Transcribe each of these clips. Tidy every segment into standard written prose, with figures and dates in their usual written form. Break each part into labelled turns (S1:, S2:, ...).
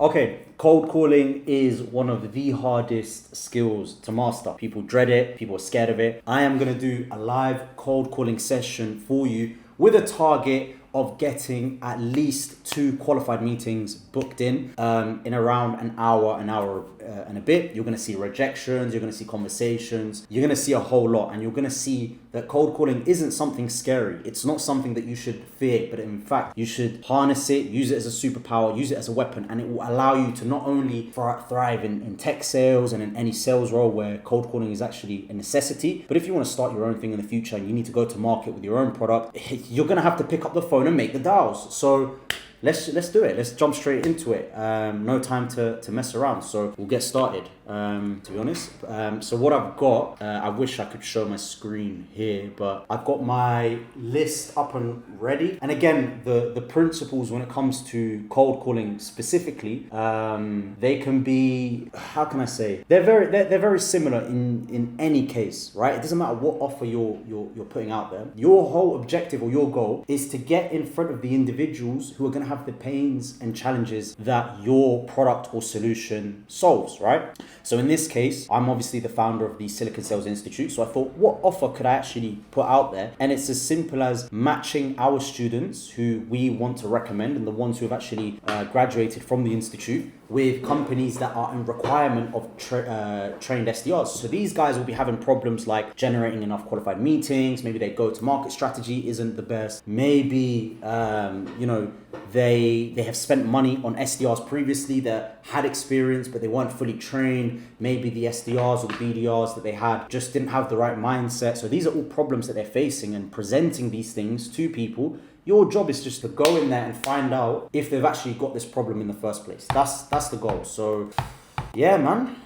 S1: Okay, cold calling is one of the hardest skills to master. People dread it, people are scared of it. I am going to do a live cold calling session for you with a target of getting at least 2 qualified meetings booked in around an hour and a bit. You're going to see rejections, you're going to see conversations, you're going to see a whole lot, and you're going to see that cold calling isn't something scary. It's not something that you should fear, but in fact, you should harness it, use it as a superpower, use it as a weapon, and it will allow you to not only thrive in tech sales and in any sales role where cold calling is actually a necessity, but if you want to start your own thing in the future and you need to go to market with your own product, you're going to have to pick up the phone and make the dials. So let's do it. Let's jump straight into it. No time to mess around. So we'll get started, to be honest. So what I've got, I wish I could show my screen here, but I've got my list up and ready. And again, the principles when it comes to cold calling specifically, they can be, how can I say? They're very similar in any case, right? It doesn't matter what offer you're putting out there. Your whole objective or your goal is to get in front of the individuals who are going to have the pains and challenges that your product or solution solves, right? So in this case, I'm obviously the founder of the Silicon Sales Institute. So I thought, what offer could I actually put out there? And it's as simple as matching our students who we want to recommend and the ones who have actually graduated from the Institute with companies that are in requirement of trained SDRs. So these guys will be having problems like generating enough qualified meetings. Maybe their go-to-market strategy isn't the best. Maybe, they have spent money on SDRs previously that had experience, but they weren't fully trained. Maybe the SDRs or the BDRs that they had just didn't have the right mindset. So these are all problems that they're facing, and presenting these things to people. Your job is just to go in there and find out if they've actually got this problem in the first place. That's the goal. So yeah, man.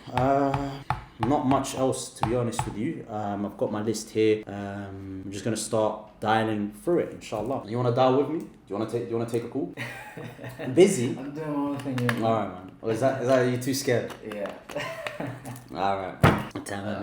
S1: Not much else, to be honest with you. I've got my list here. I'm just gonna start dialing through it, inshallah. You wanna dial with me? Do you wanna take a call? I'm busy.
S2: I'm doing my own thing here.
S1: Alright, man. Or is that you too scared?
S2: Yeah.
S1: Alright.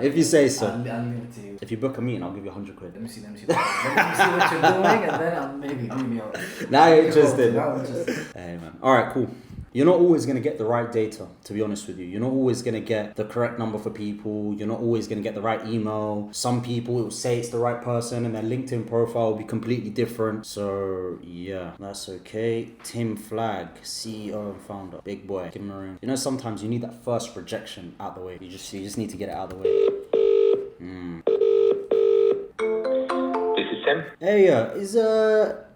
S1: If you say so.
S2: I'll leave it to you.
S1: If you book a meeting, I'll give you 100 quid.
S2: Let me see what you're doing, and then I'll maybe I'll.
S1: Now you're interested.
S2: Now I'm interested.
S1: Hey, man. Alright, cool. You're not always going to get the right data, to be honest with you. You're not always going to get the correct number for people. You're not always going to get the right email. Some people will say it's the right person and their LinkedIn profile will be completely different. So yeah, that's okay. Tim Flagg, CEO and founder. Big boy. Give him a ring. You know, sometimes you need that first rejection out the way. You just need to get it out of the way.
S3: This is Tim.
S1: Hey,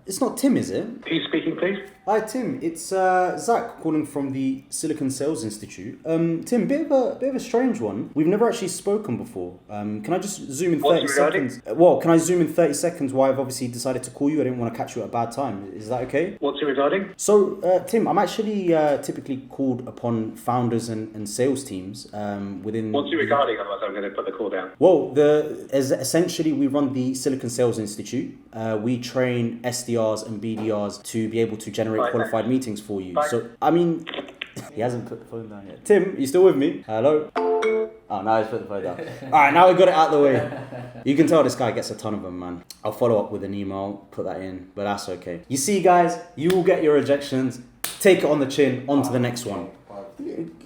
S1: it's not Tim, is it?
S3: Who's speaking, please?
S1: Hi Tim, it's Zach calling from the Silicon Sales Institute. Tim, bit of a strange one. We've never actually spoken before. Can I just zoom in 30 seconds? Well, can I zoom in 30 seconds why I've obviously decided to call you? I didn't want to catch you at a bad time. Is that okay?
S3: What's it regarding?
S1: So, Tim, I'm actually typically called upon founders and sales teams within...
S3: What's it regarding? Otherwise I'm going to put the call down.
S1: Well, essentially we run the Silicon Sales Institute. We train SDRs and BDRs to be able to generate qualified meetings for you. So, I mean, he hasn't put the phone down yet. Tim, you still with me? Hello? Oh, now he's put the phone down. All right, now we got it out of the way. You can tell this guy gets a ton of them, man. I'll follow up with an email, put that in, but that's okay. You see, guys, you will get your rejections. Take it on the chin, on to the next one.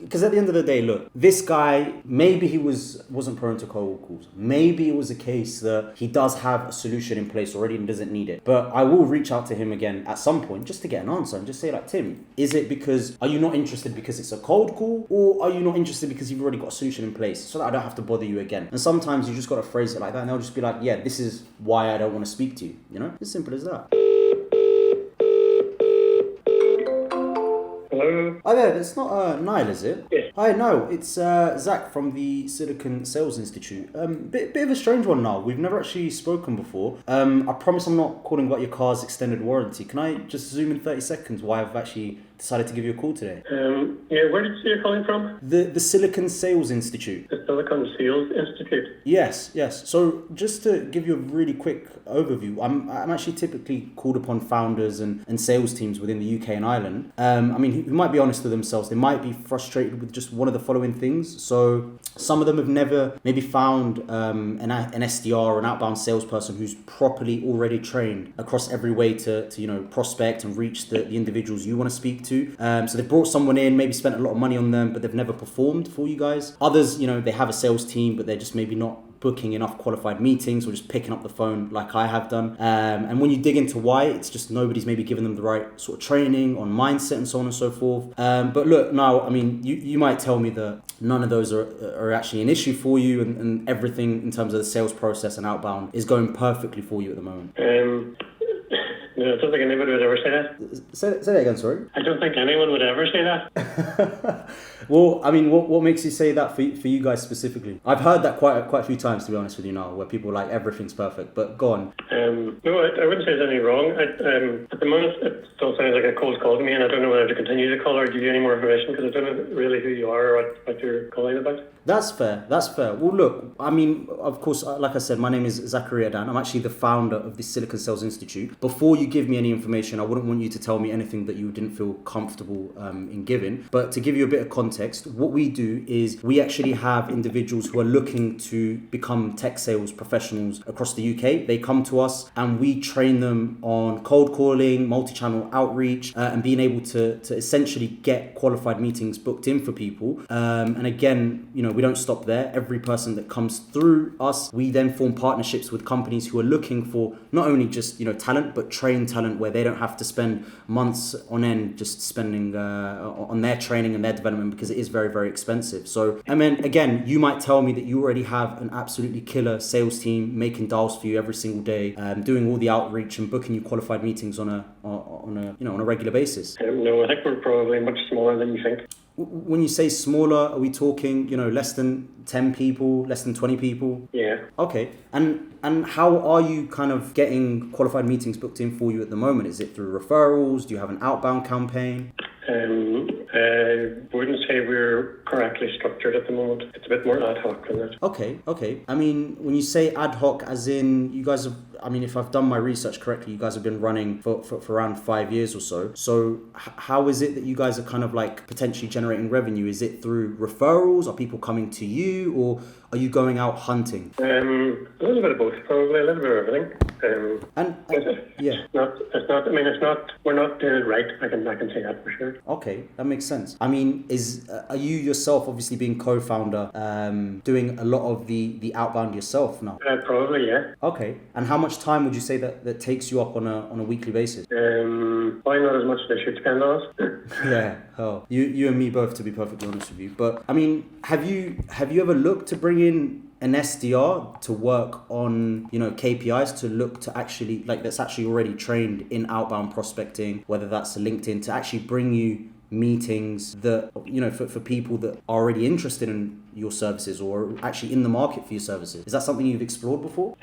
S1: Because at the end of the day, look, this guy, maybe he wasn't prone to cold calls. Maybe it was a case that he does have a solution in place already and doesn't need it. But I will reach out to him again at some point just to get an answer and just say like, Tim, are you not interested because it's a cold call, or are you not interested because you've already got a solution in place so that I don't have to bother you again? And sometimes you just got to phrase it like that and they'll just be like, yeah, this is why I don't want to speak to you. You know, as simple as that.
S3: Hello?
S1: Hi there, it's not Niall, is it?
S3: Yes.
S1: Hi, no, it's Zach from the Silicon Sales Institute. Bit of a strange one now. We've never actually spoken before. I promise I'm not calling about your car's extended warranty. Can I just zoom in 30 seconds why I've actually decided to give you a call today?
S3: Where did you say you're calling from?
S1: The Silicon Sales Institute.
S3: The Silicon Sales Institute.
S1: Yes. So just to give you a really quick overview, I'm actually typically called upon founders and sales teams within the UK and Ireland. I mean, who might be honest with themselves. They might be frustrated with just one of the following things. So some of them have never maybe found an SDR or an outbound salesperson who's properly already trained across every way to prospect and reach the individuals you want to speak to. to. So they've brought someone in, maybe spent a lot of money on them, but they've never performed for you guys. Others, they have a sales team, but they're just maybe not booking enough qualified meetings or just picking up the phone like I have done. And when you dig into why, it's just nobody's maybe given them the right sort of training on mindset and so on and so forth. But look, now, I mean, you might tell me that none of those are actually an issue for you, and everything in terms of the sales process and outbound is going perfectly for you at the moment.
S3: No, I don't think anybody would ever say that.
S1: Say that again, sorry.
S3: I don't think anyone would ever say that.
S1: Well, I mean, what makes you say that for you guys specifically? I've heard that quite a few times, to be honest with you now, where people are like, everything's perfect, but go on.
S3: No, I wouldn't say there's anything wrong. At the moment, it still sounds like a cold call to me, and I don't know whether to continue to call or give you any more information because I don't know really who you are or what you're calling about.
S1: That's fair. Well, look, I mean, of course, like I said, my name is Zachary Adan. I'm actually the founder of the Silicon Sales Institute. Before you give me any information, I wouldn't want you to tell me anything that you didn't feel comfortable in giving. But to give you a bit of context, what we do is we actually have individuals who are looking to become tech sales professionals across the UK. They come to us and we train them on cold calling, multi-channel outreach, and being able to essentially get qualified meetings booked in for people. And again, we don't stop there. Every person that comes through us, we then form partnerships with companies who are looking for not only just talent, but trained talent where they don't have to spend months on end just spending on their training and their development, because it is very, very expensive. So, I mean, again, you might tell me that you already have an absolutely killer sales team making dials for you every single day, doing all the outreach and booking you qualified meetings on a regular basis.
S3: No, I think we're probably much smaller than you think.
S1: When you say smaller, are we talking, less than 10 people, less than 20 people?
S3: Yeah.
S1: Okay. And how are you kind of getting qualified meetings booked in for you at the moment? Is it through referrals? Do you have an outbound campaign?
S3: I wouldn't say we're correctly structured at the moment. It's a bit more ad hoc than that.
S1: Okay. I mean, when you say ad hoc, as in you guys have, I mean, if I've done my research correctly, you guys have been running for around 5 years or so. So how is it that you guys are kind of like potentially generating revenue? Is it through referrals? Are people coming to you, or are you going out hunting?
S3: A little bit of both, probably a little bit of everything.
S1: Yeah.
S3: It's not. I mean, it's not. We're not doing it right. I can say that for sure.
S1: Okay, that makes sense. I mean, are you yourself, obviously being co-founder, doing a lot of the outbound yourself now?
S3: Probably, yeah.
S1: Okay, and how much time would you say that takes you up on a weekly basis?
S3: Probably not as much as I should spend on it.
S1: Yeah. Oh, you and me both, to be perfectly honest with you. But I mean, have you ever looked to bring in an SDR to work on, KPIs, to look to actually, that's actually already trained in outbound prospecting, whether that's LinkedIn, to actually bring you meetings that, for people that are already interested in your services or actually in the market for your services? Is that something you've explored before?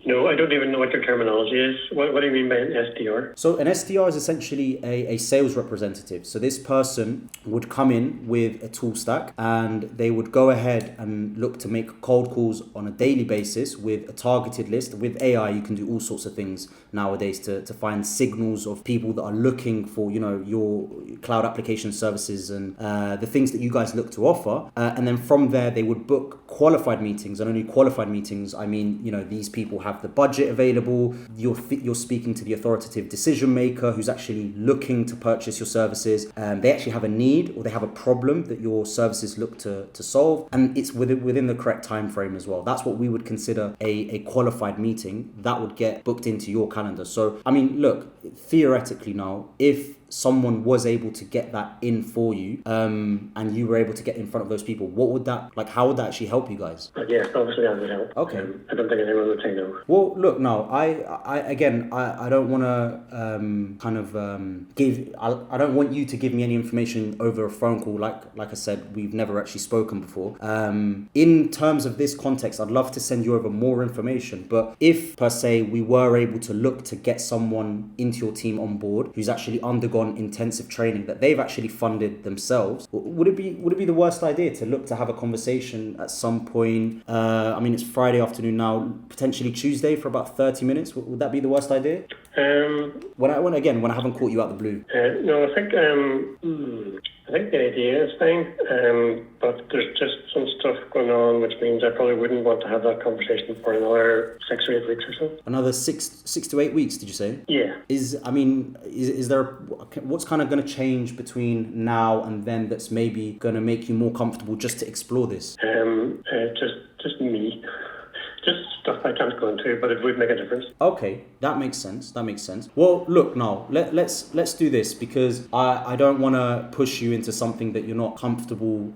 S3: No, I don't even know what your terminology is. What do you mean by an SDR?
S1: So an SDR is essentially a sales representative. So this person would come in with a tool stack and they would go ahead and look to make cold calls on a daily basis with a targeted list. With AI, you can do all sorts of things nowadays to find signals of people that are looking for, your cloud application services and the things that you guys look to offer. And then from there, they would book qualified meetings, and only qualified meetings. I mean, these people have the budget available. You're speaking to the authoritative decision maker who's actually looking to purchase your services. They actually have a need or they have a problem that your services look to solve, and it's within the correct time frame as well. That's what we would consider a qualified meeting that would get booked into your calendar. So, I mean, look, theoretically now, if someone was able to get that in for you, and you were able to get in front of those people, how would that actually help you guys?
S3: Yes, obviously that would help.
S1: Okay.
S3: I don't think anyone would say no.
S1: Well, look, no, I don't want to I don't want you to give me any information over a phone call. Like I said, we've never actually spoken before. In terms of this context, I'd love to send you over more information, but if per se we were able to look to get someone into your team on board who's actually undergone intensive training that they've actually funded themselves, would it be the worst idea to look to have a conversation at some point? I mean, it's Friday afternoon now, potentially Tuesday for about 30 minutes. Would that be the worst idea? When I haven't caught you out the blue.
S3: No, I think I think the idea is fine, but there's just some stuff going on, which means I probably wouldn't want to have that conversation for another 6 or 8 weeks or so.
S1: Another six to 8 weeks, did you say?
S3: Yeah.
S1: Is there, what's kind of going to change between now and then that's maybe going to make you more comfortable just to explore this?
S3: Just me. Just stuff I can't go into, but it would make a difference.
S1: Okay, that makes sense. Well, look, now let's do this, because I don't want to push you into something that you're not comfortable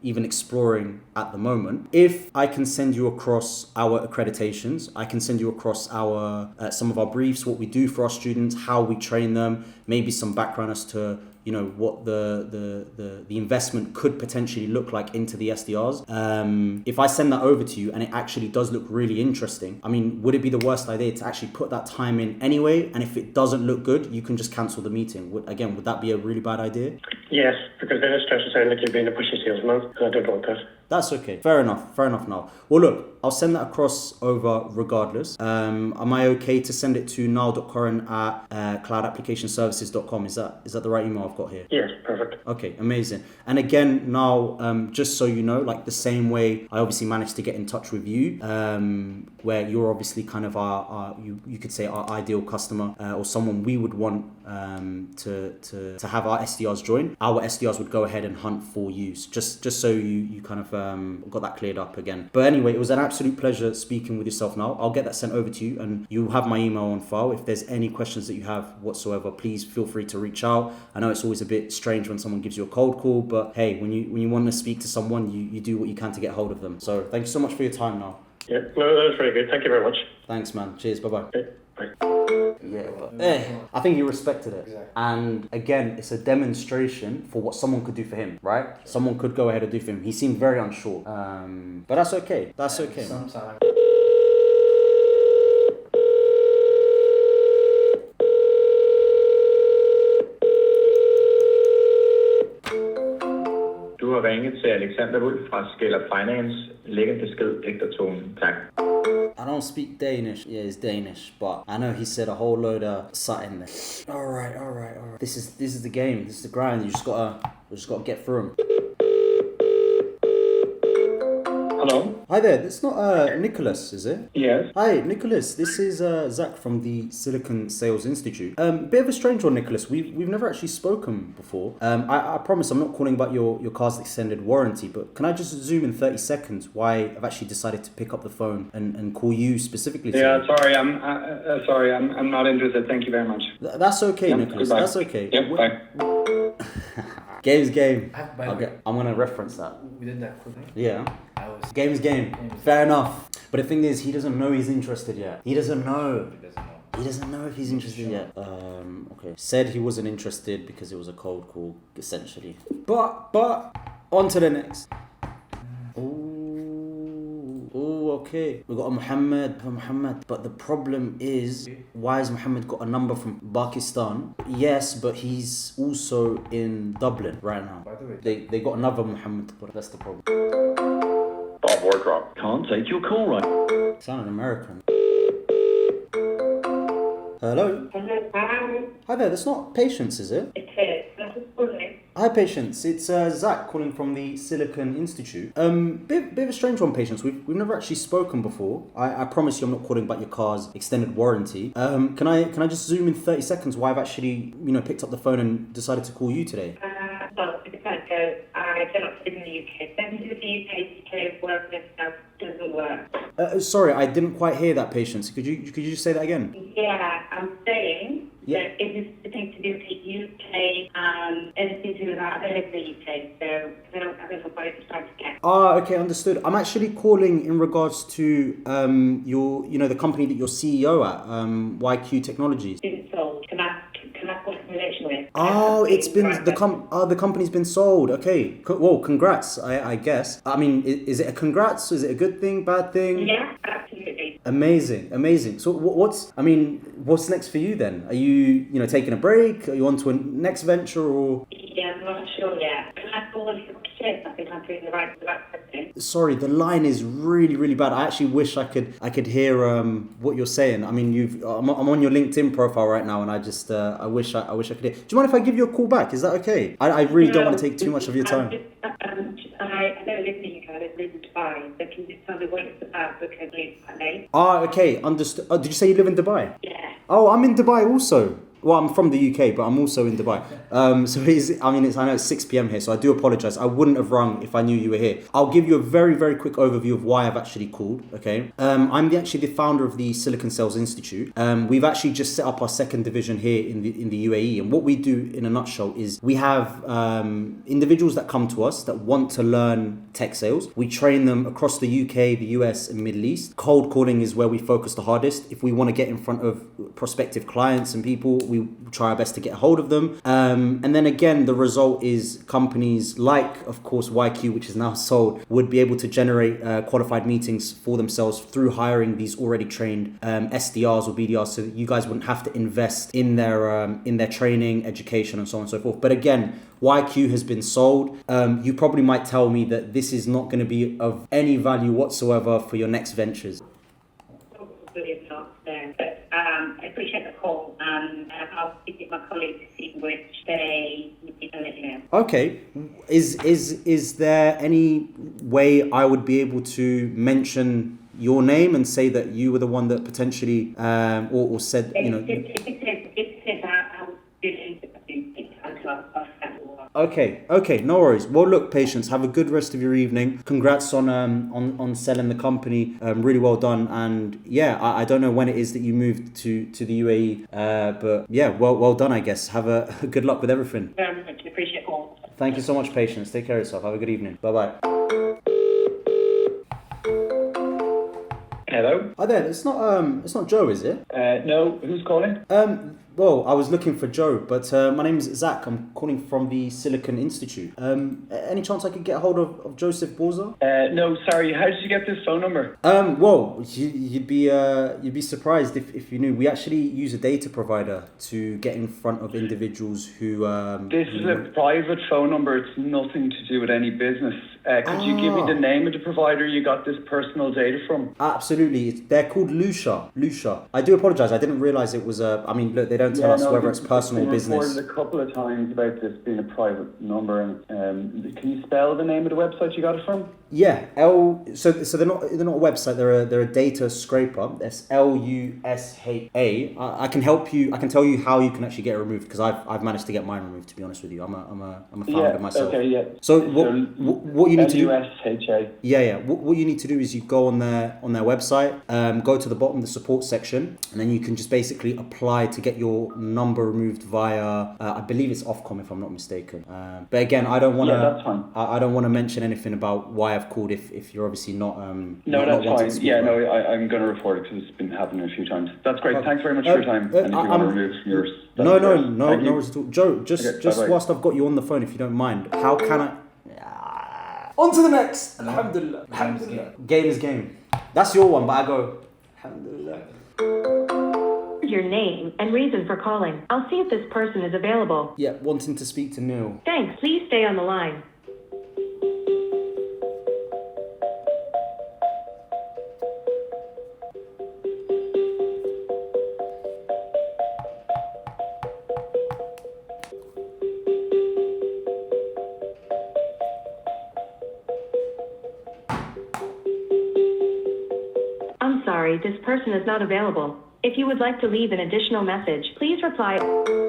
S1: even exploring at the moment. If I can send you across our accreditations, I can send you across our some of our briefs, what we do for our students, how we train them, maybe some background as to what the investment could potentially look like into the SDRs. If I send that over to you and it actually does look really interesting, I mean, would it be the worst idea to actually put that time in anyway? And if it doesn't look good, you can just cancel the meeting. Would that be a really bad idea?
S3: Yes, because then it starts to sound like you're being a pushy salesman, and I don't want that.
S1: That's okay. Fair enough now. Well, look, I'll send that across over regardless. Am I okay to send it to niall.corrin@cloudapplicationservices.com? Is that the right email I've got here?
S3: Yes, perfect.
S1: Okay, amazing. And again, now, just so you know, like the same way I obviously managed to get in touch with you, where you're obviously kind of our you could say our ideal customer, or someone we would want to have our SDRs join. Our SDRs would go ahead and hunt for you. So just so you kind of got that cleared up again. But anyway, it was an absolute pleasure speaking with yourself now. I'll get that sent over to you, and you'll have my email on file. If there's any questions that you have whatsoever, please feel free to reach out. I know it's always a bit strange when someone gives you a cold call, but hey, when you want to speak to someone, you do what you can to get hold of them. So thank you so much for your time now.
S3: Yeah, no, that was very good. Thank you very much.
S1: Thanks, man. Cheers. Bye-bye.
S3: Okay, bye.
S1: Yeah, but I think he respected it. Exactly. And again, it's a demonstration for what someone could do for him, right? Someone could go ahead and do for him. He seemed very unsure. But that's okay. That's okay.
S2: Sometimes.
S4: Du har ringet til Alexander Wulff fra Scale Up Finance. Læg en besked efter tonen. Tak.
S1: I don't speak Danish. Yeah, it's Danish, but I know he said a whole load of something there. All right. This is the game. This is the grind. You just gotta get through them.
S4: Hello?
S1: Hi there. It's not Nicholas, is it?
S4: Yes.
S1: Hi, Nicholas. This is Zach from the Silicon Sales Institute. Bit of a strange one, Nicholas. We've never actually spoken before. I promise I'm not calling about your car's extended warranty, but can I just zoom in 30 seconds why I've actually decided to pick up the phone and call you specifically?
S4: Yeah, sorry. I'm not interested. Thank you very much.
S1: That's okay,
S4: Yep,
S1: Nicholas.
S4: goodbye.
S1: That's okay.
S4: Yep, bye.
S1: Game's game.
S2: By the way,
S1: I'm gonna reference that.
S2: we did that quickly.
S1: Yeah.
S2: I was.
S1: Game's game. Fair enough. But the thing is, he doesn't know he's interested yet. He doesn't know. He doesn't know if he's interested yet. Okay. Said he wasn't interested because it was a cold call, essentially. But on to the next. Oh, okay. We got a Muhammad. But the problem is, why has Muhammad got a number from Pakistan? Yes, but he's also in Dublin right now.
S2: By the way,
S1: They got another Muhammad, but that's the problem.
S4: Bob Wardrop. Can't take your call right.
S1: Sounded American. Hello?
S5: Hello, hi.
S1: Hi there, that's not Patience, is it?
S5: It is. This is calling.
S1: Hi Patience, it's Zach calling from the Silicon Institute. Bit of a strange one, Patience. We've never actually spoken before. I promise you I'm not calling about your car's extended warranty. Can I just zoom in 30 seconds why I've actually, picked up the phone and decided to call you today?
S5: Well, because I cannot live in the UK. Send me to the UK work and stuff doesn't work.
S1: Sorry, I didn't quite hear that, Patience. Could you just say that again?
S5: Yeah, I'm saying
S1: Yeah.
S5: that it is the thing to do with the UK and anything to do with that. I don't live in the UK, so I don't know what it's trying to get.
S1: Okay, understood. I'm actually calling in regards to your, the company that you're CEO at, YQ Technologies.
S5: It's sold. Can I put in relation with?
S1: Oh, it's been the company's been sold. Okay, well, congrats. I guess. I mean, is it a congrats? Is it a good thing? Bad thing?
S5: Yeah, absolutely.
S1: Amazing. So what's next for you then? Are you taking a break? Are you on to a next venture or?
S5: Yeah, I'm not sure yet. Can I call and check? I think I'm doing the right person.
S1: Sorry, the line is really, really bad. I actually wish I could hear what you're saying. I mean, I'm on your LinkedIn profile right now, and I just I wish I could hear. Do you mind if I give you a call back? Is that okay? I really don't want to take too much of your time.
S5: I don't live in the UK. I live in Dubai. So can you just tell me what it's about? Because it's quite late.
S1: Okay, understood. Oh, did you say you live in Dubai?
S5: Yeah.
S1: Oh, I'm in Dubai also. Well, I'm from the UK, but I'm also in Dubai. I know it's 6 p.m. here, so I do apologize. I wouldn't have rung if I knew you were here. I'll give you a very, very quick overview of why I've actually called, okay? I'm actually the founder of the Silicon Sales Institute. We've actually just set up our second division here in the UAE, and what we do in a nutshell is we have individuals that come to us that want to learn tech sales. We train them across the UK, the US, and Middle East. Cold calling is where we focus the hardest. If we want to get in front of prospective clients and people, we try our best to get a hold of them. And then again, the result is companies like, of course, YQ, which is now sold, would be able to generate qualified meetings for themselves through hiring these already trained SDRs or BDRs, so that you guys wouldn't have to invest in their training, education, and so on and so forth. But again, YQ has been sold. You probably might tell me that this is not going to be of any value whatsoever for your next ventures.
S5: Probably not there. But I appreciate the call, and I'll speak with my colleagues to see which they need to let you know.
S1: Okay, is there any way I would be able to mention your name and say that you were the one that potentially or said, you know?
S5: If it says I'll do it.
S1: Okay, no worries. Well, look, Patience, have a good rest of your evening. Congrats on selling the company. Really well done. And yeah, I don't know when it is that you moved to the UAE, but yeah, well done, I guess. Have a good luck with everything.
S5: Very much appreciate it all.
S1: Thank you so much, Patience. Take care of yourself. Have a good evening. Bye-bye.
S4: Hello?
S1: Hi there. It's not Joe, is it?
S4: No, who's calling?
S1: Well, I was looking for Joe, but my name's Zach. I'm calling from the Silicon Institute. Any chance I could get a hold of Joseph Borza?
S4: No, sorry, how did you get this phone number?
S1: Well, you'd be surprised if you knew. We actually use a data provider to get in front of individuals who.
S4: This is a private phone number, it's nothing to do with any business. Could you give me the name of the provider you got this personal data from?
S1: Absolutely, they're called Lucia. I do apologise. I didn't realise it was a. I mean, look, they don't tell us whether it's personal or business.
S4: I've been reported a couple of times about this being a private number. And can you spell the name of the website you got it from?
S1: Yeah, So they're not a website. They're a data scraper. That's LUSHA. I can help you. I can tell you how you can actually get it removed, because I've managed to get mine removed. To be honest with you, I'm a founder myself.
S4: Okay, yeah.
S1: So what you need to do?
S4: LUSHA.
S1: Yeah. What you need to do is you go on their website, go to the bottom of the support section, and then you can just basically apply to get your number removed via. I believe it's Ofcom, if I'm not mistaken. But again, I don't want to.
S4: Yeah, that's fine.
S1: I don't want to mention anything about why I've called if you're obviously not.
S4: No,
S1: not
S4: that's fine. Yeah, no, I'm going to report it because it's been happening a few times. That's great. Thanks very much for your time. And if you want to remove yours.
S1: No worries at all. Joe, just
S4: bye-bye.
S1: whilst I've got you on the phone, if you don't mind, how can I? On to the next. Alhamdulillah. Game is game. That's your one, but I go. Alhamdulillah.
S6: Your name and reason for calling. I'll see if this person is available.
S1: Yeah, wanting to speak to Neil.
S6: Thanks. Please stay on the line. I'm sorry, this person is not available. If you would like to leave an additional message, please reply.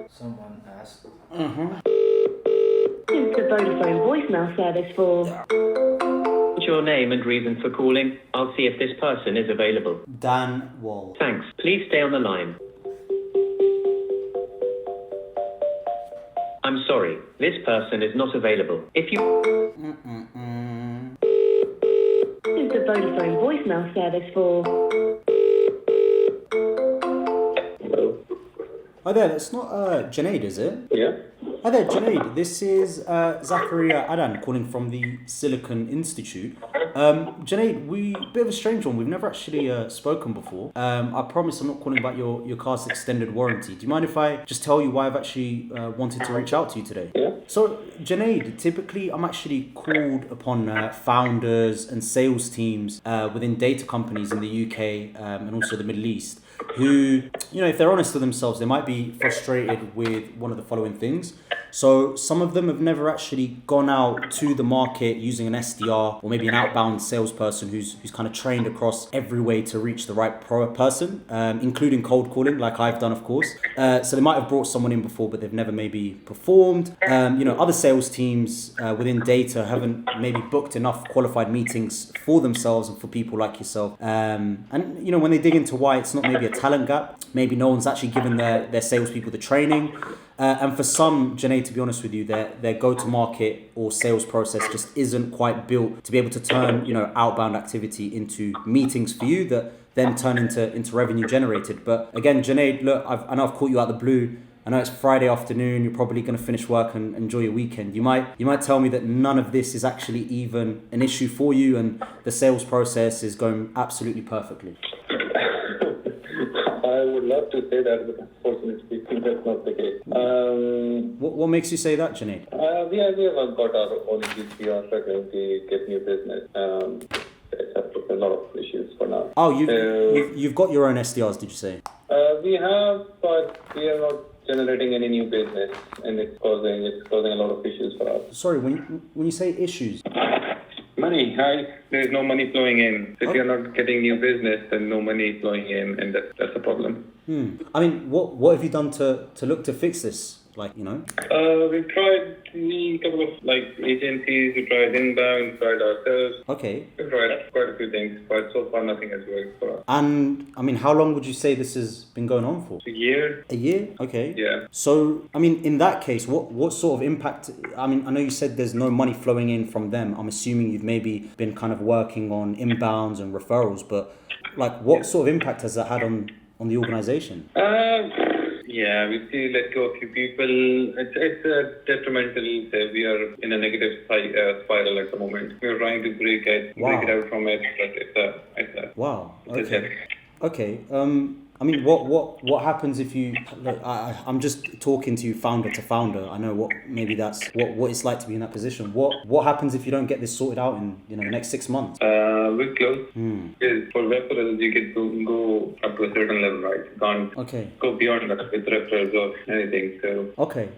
S2: Someone asked.
S6: Use the Vodafone voicemail service for.
S7: What's your name and reason for calling? I'll see if this person is available.
S1: Dan Wall.
S7: Thanks. Please stay on the line. I'm sorry, this person is not available. If you...
S6: Use the Vodafone voicemail service for.
S1: Hi there, that's not Junaid, is it?
S4: Yeah.
S1: Hi there, Junaid. This is Zakaria Adan calling from the Silicon Institute. Junaid, bit of a strange one. We've never actually spoken before. I promise I'm not calling about your car's extended warranty. Do you mind if I just tell you why I've actually wanted to reach out to you today?
S3: Yeah.
S1: So, Junaid, typically I'm actually called upon founders and sales teams within data companies in the UK and also the Middle East who, if they're honest with themselves, they might be frustrated with one of the following things. So some of them have never actually gone out to the market using an SDR or maybe an outbound salesperson who's kind of trained across every way to reach the right person, including cold calling, like I've done, of course. So they might have brought someone in before, but they've never maybe performed. Other sales teams within data haven't maybe booked enough qualified meetings for themselves and for people like yourself. And when they dig into why, it's not maybe a talent gap. Maybe no one's actually given their salespeople the training. And for some, Junaid, to be honest with you, their go-to-market or sales process just isn't quite built to be able to turn, outbound activity into meetings for you that then turn into revenue generated. But again, Junaid, look, I know I've caught you out of the blue. I know it's Friday afternoon. You're probably going to finish work and enjoy your weekend. You might tell me that none of this is actually even an issue for you, and the sales process is going absolutely perfectly.
S3: I would love to say that, but unfortunately speaking, that's not the case.
S1: What makes you say that, Junaid?
S3: We have got our own issues. We are struggling to get new business. It's a lot of issues for now.
S1: Oh, you've got your own SDRs, did you say?
S3: We have, but we are not generating any new business, and it's causing a lot of issues for us.
S1: Sorry, when you say issues.
S3: Money, there's no money flowing in. If you're not getting new business, then no money is flowing in, and that's a problem.
S1: I mean, what have you done to look to fix this?
S3: We've tried a couple of agencies, we tried inbound, we tried ourselves.
S1: Okay.
S3: We've tried quite a few things, but so far nothing has worked for us.
S1: And I mean, how long would you say this has been going on for?
S3: A year.
S1: A year? Okay.
S3: Yeah.
S1: So, I mean, in that case, what sort of impact? I mean, I know you said there's no money flowing in from them. I'm assuming you've maybe been kind of working on inbounds and referrals, but what sort of impact has that had on the organization?
S3: Yeah, we still let go a few people. It's detrimental. We are in a negative spiral at the moment. We're trying to break it out from it, but it's a
S1: wow. Okay. Okay. I mean, what happens if you? Look, I'm just talking to you, founder to founder. I know maybe that's what it's like to be in that position. What happens if you don't get this sorted out in the next 6 months?
S3: We're close. For referrals, you can go up to a certain level, right? You can't go beyond that with referrals or anything. So
S1: Okay,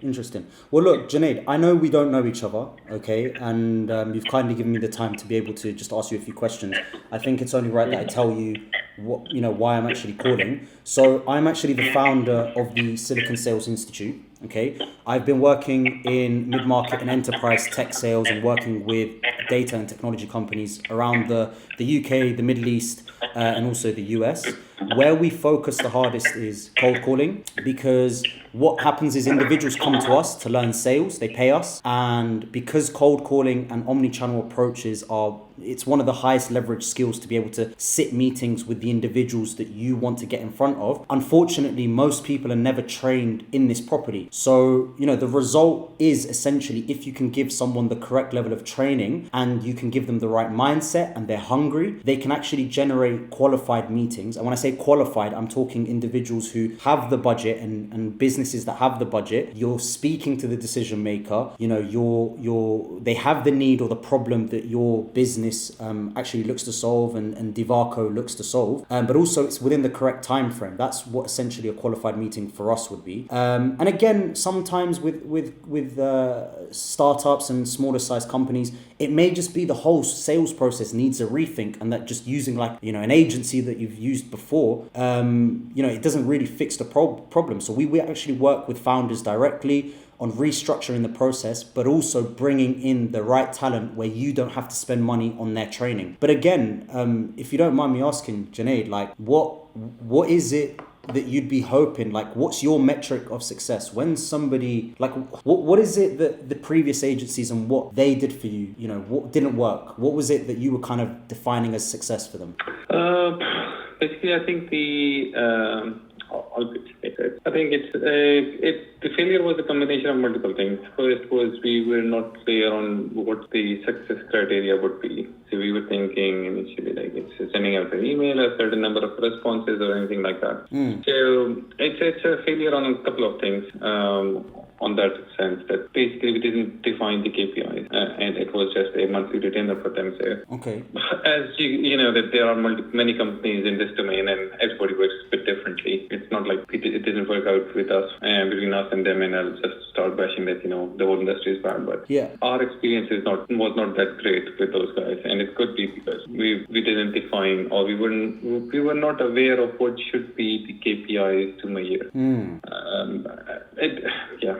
S1: interesting. Well, look, Junaid, I know we don't know each other, okay, and you've kindly given me the time to be able to just ask you a few questions. I think it's only right that I tell you why I'm actually calling. So I'm actually the founder of the Silicon Sales Institute. Okay, I've been working in mid-market and enterprise tech sales and working with data and technology companies around the UK, the Middle East, and also the US. Where we focus the hardest is cold calling, because what happens is individuals come to us to learn sales, they pay us, and because cold calling and omni-channel approaches it's one of the highest leverage skills to be able to sit meetings with the individuals that you want to get in front of. Unfortunately, most people are never trained in this properly. So, the result is essentially if you can give someone the correct level of training and you can give them the right mindset and they're hungry, they can actually generate qualified meetings. And when I say qualified, I'm talking individuals who have the budget and businesses that have the budget. You're speaking to the decision maker, they have the need or the problem that your business actually looks to solve and Divarco looks to solve, but also it's within the correct time frame. That's what essentially a qualified meeting for us would be. And again, sometimes with startups and smaller size companies, it may just be the whole sales process needs a rethink, and that just using an agency that you've used before, it doesn't really fix the problem. So we actually work with founders directly on restructuring the process, but also bringing in the right talent where you don't have to spend money on their training. But again, if you don't mind me asking, Junaid, what is it that you'd be hoping, what's your metric of success when somebody, what is it that the previous agencies and what they did for you, what didn't work? What was it that you were kind of defining as success for them?
S3: Basically, I think all pitch. I think the failure was a combination of multiple things. First was we were not clear on what the success criteria would be. So we were thinking initially like it's sending out an email, a certain number of responses or anything like that. So it's a failure on a couple of things. On that sense, that basically we didn't define the KPIs, and it was just a monthly retainer for them. So,
S1: okay.
S3: As you know, that there are many companies in this domain, and everybody works a bit differently. It's not like it didn't work out with us, between us and them, and I'll just start bashing that the whole industry is bad. But our experience was not that great with those guys, and it could be because we didn't define, or we were not aware of what should be the KPIs to measure.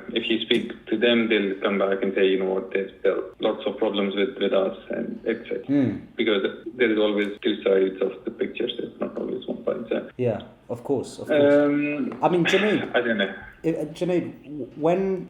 S3: If you speak to them, they'll come back and say, you know what, there are lots of problems with us, and etc. Because there is always two sides of the picture, so it's not always one side. So.
S1: Yeah, of course. I mean, Junaid,
S3: I don't know.
S1: Junaid, when,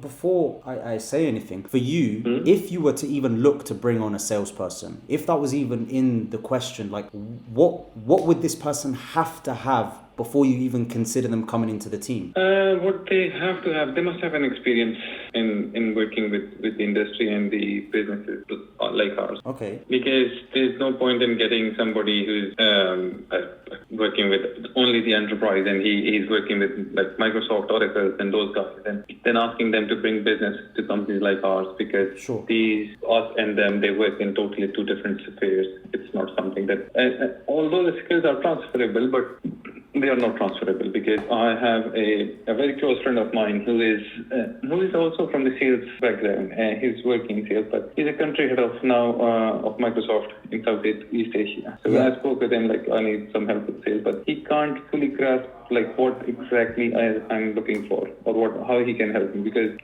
S1: before I say anything, for you, if you were to even look to bring on a salesperson, if that was even in the question, what would this person have to have before you even consider them coming into the team?
S3: What they have to have, they must have an experience in working with the industry and the businesses like ours.
S1: Okay.
S3: Because there's no point in getting somebody who's working with only the enterprise, and he's working with like Microsoft, Oracle, and those guys, and then asking them to bring business to companies like ours, because us and them, they work in totally two different spheres. It's not something that, although the skills are transferable, but they are not transferable, because I have a very close friend of mine who is also from the sales background. He's working in sales, but he's a country head of Microsoft in Southeast Asia. So when I spoke with him, I need some help with sales, but he can't fully grasp what exactly I'm looking for, or how he can help me, because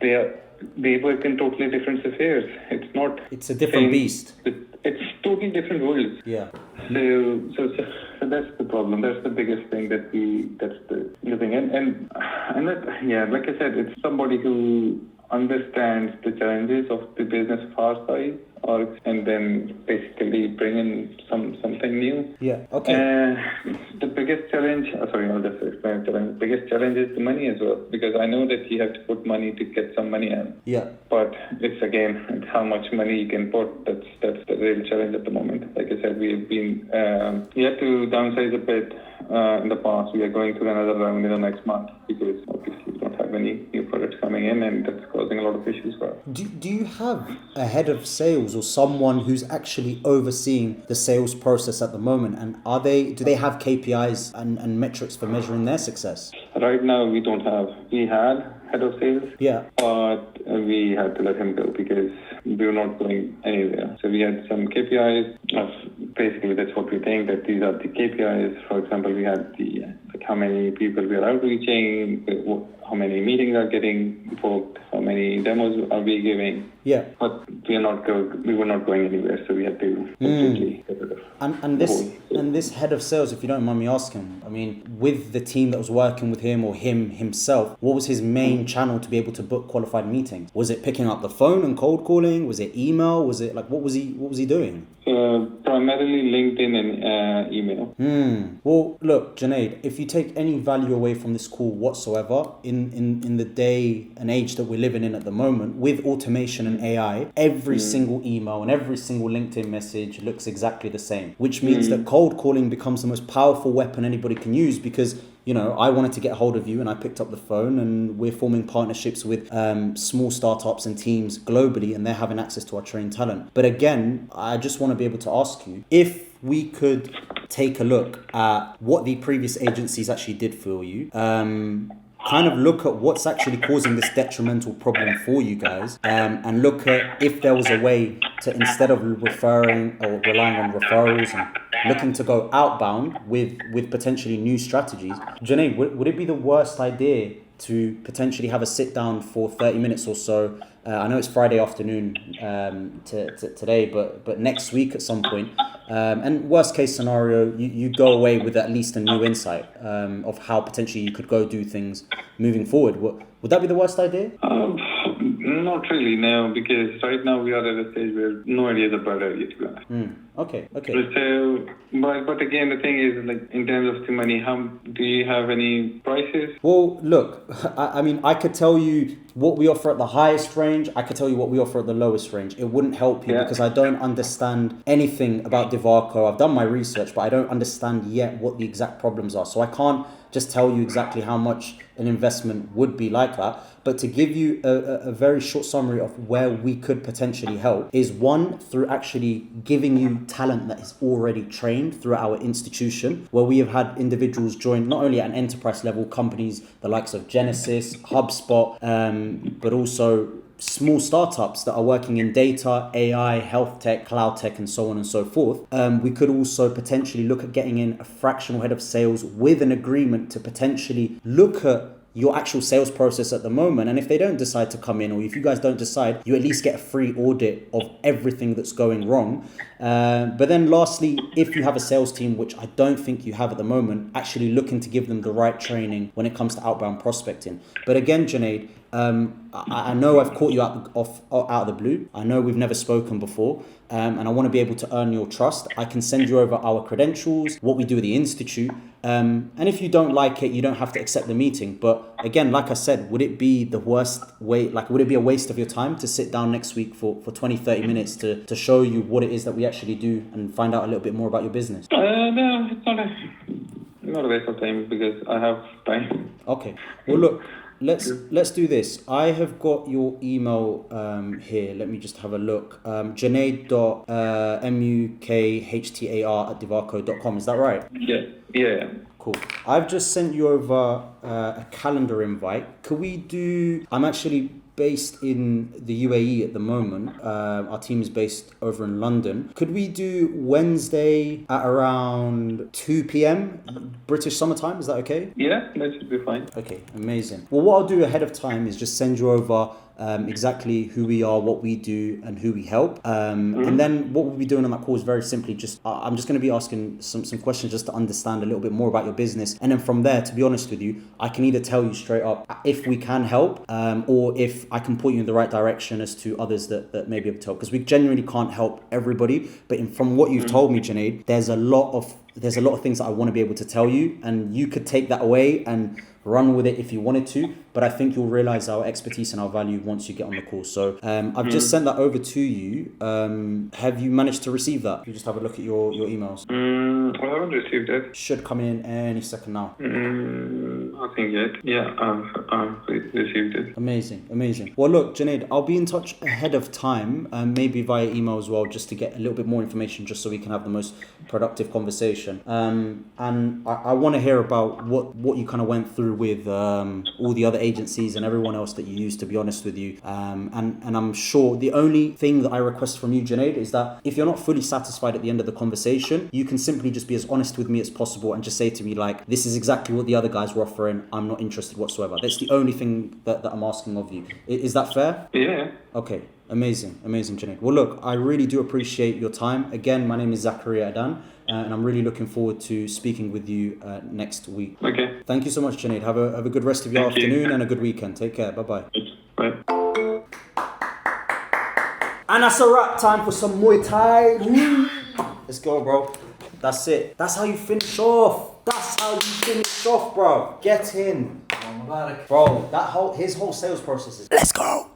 S3: they work in totally different spheres. It's
S1: a different beast.
S3: It's totally different worlds.
S1: Yeah.
S3: So that's the problem. That's the biggest thing that's the thing. And that, like I said, it's somebody who understands the challenges of the business of our size, and then basically bring in something new.
S1: Yeah. Okay.
S3: The biggest challenge, I'll just explain. The biggest challenge is the money as well, because I know that you have to put money to get some money in.
S1: Yeah.
S3: But it's how much money you can put. That's the real challenge at the moment. Like I said, we had to downsize a bit in the past. We are going through another round in the next month, because obviously we don't have any new products coming in, and that's causing a lot of issues for us.
S1: Do you have a head of sales or someone who's actually overseeing the sales process at the moment? And do they have KPIs and metrics for measuring their success?
S3: Right now, we don't have. We had head of sales, but we had to let him go because we were not going anywhere. So we had some KPIs. Basically, that's what we think, that these are the KPIs. For example, we had how many people we are outreaching, how many meetings are getting booked, how many demos are we giving.
S1: Yeah.
S3: But we were not going anywhere, so we had to completely get rid of.
S1: And this head of sales, if you don't mind me asking, I mean, with the team that was working with him, or him himself, what was his main channel to be able to book qualified meetings? Was it picking up the phone and cold calling? Was it email? Was it what was he doing?
S3: Primarily LinkedIn and email.
S1: Well, look, Junaid, if you take any value away from this call whatsoever, in the day and age that we're living in at the moment, with automation and AI, every single email and every single LinkedIn message looks exactly the same, which means that cold calling becomes the most powerful weapon anybody can use, because I wanted to get hold of you and I picked up the phone, and we're forming partnerships with small startups and teams globally, and they're having access to our trained talent. But again, I just want to be able to ask you, if we could take a look at what the previous agencies actually did for you, kind of look at what's actually causing this detrimental problem for you guys, and look at if there was a way to, instead of referring or relying on referrals and looking to go outbound with potentially new strategies. Junaid, would it be the worst idea to potentially have a sit down for 30 minutes or so? I know it's Friday afternoon today, but next week at some point. And worst case scenario, you go away with at least a new insight of how potentially you could go do things moving forward. Would that be the worst idea?
S3: Not really, no, because right now we are at a stage where no idea is a bad idea, to be honest.
S1: Okay.
S3: So, but again, the thing is, like, in terms of the money, how do you have any prices?
S1: Well, look, I mean, I could tell you what we offer at the highest range. I could tell you what we offer at the lowest range. It wouldn't help you
S3: Yeah.
S1: because I don't understand anything about Divarco. I've done my research, but I don't understand yet what the exact problems are. So I can't just tell you exactly how much an investment would be like that. But to give you a very short summary of where we could potentially help is one, through actually giving you talent that is already trained through our institution, where we have had individuals join not only at an enterprise level, companies the likes of Genesis, HubSpot, but also small startups that are working in data, AI, health tech, cloud tech, and so on and so forth. We could also potentially look at getting in a fractional head of sales with an agreement to potentially look at your actual sales process at the moment. And if they don't decide to come in, or if you guys don't decide, you at least get a free audit of everything that's going wrong. But then lastly, if you have a sales team, which I don't think you have at the moment, actually looking to give them the right training when it comes to outbound prospecting. But again, Junaid, I know I've caught you out of the blue. I know we've never spoken before, and I want to be able to earn your trust. I can send you over our credentials, what we do at the Institute, and if you don't like it, you don't have to accept the meeting. But again, like I said, would it be the worst way, like would it be a waste of your time to sit down next week for 20, 30 minutes to show you what it is that we actually do and find out a little bit more about your business?
S3: No, it's not a waste of time because I have time.
S1: Okay. Well, look, let's do this. I have got your email here. Let me just have a look. Junaid.mukhtar@divarco.com. Is that right?
S3: Yeah.
S1: Cool. I've just sent you over a calendar invite. Could we do... I'm actually based in the UAE at the moment. Our team is based over in London. Could we do Wednesday at around 2 p.m. British summertime? Is that okay?
S3: Yeah, that should be fine.
S1: Okay, amazing. Well, what I'll do ahead of time is just send you over exactly who we are, what we do, and who we help. And then what we'll be doing on that call is very simply just, I'm just going to be asking some questions just to understand a little bit more about your business. And then from there, to be honest with you, I can either tell you straight up if we can help, or if I can point you in the right direction as to others that may be able to help. Because we genuinely can't help everybody. But from what you've told me, Junaid, there's a lot of things that I want to be able to tell you, and you could take that away and run with it if you wanted to, but I think you'll realize our expertise and our value once you get on the call. So I've just sent that over to you. Have you managed to receive that? You just have a look at your emails.
S3: I haven't received it.
S1: Should come in any second now.
S3: Nothing yet. Yeah, I've received it.
S1: Amazing. Well, look, Junaid, I'll be in touch ahead of time, maybe via email as well, just to get a little bit more information, just so we can have the most productive conversation. And I want to hear about what you kind of went through with all the other agencies and everyone else that you used, to be honest with you. And I'm sure the only thing that I request from you, Junaid, is that if you're not fully satisfied at the end of the conversation, you can simply just be as honest with me as possible and just say to me, like, this is exactly what the other guys were offering. I'm not interested whatsoever. That's the only thing that I'm asking of you. Is that fair?
S3: Yeah.
S1: Okay. Amazing, Junaid. Well, look, I really do appreciate your time. Again, my name is Zakaria Adan, and I'm really looking forward to speaking with you next week.
S3: Okay.
S1: Thank you so much, Junaid. Have a good rest of your
S3: Thank you.
S1: afternoon and a good weekend. Take care. Bye-bye.
S3: Bye.
S1: And that's a wrap. Time for some Muay Thai. Let's go, bro. That's it. That's how you finish off. Bro. Get in. Bro, his whole sales process is... Let's go.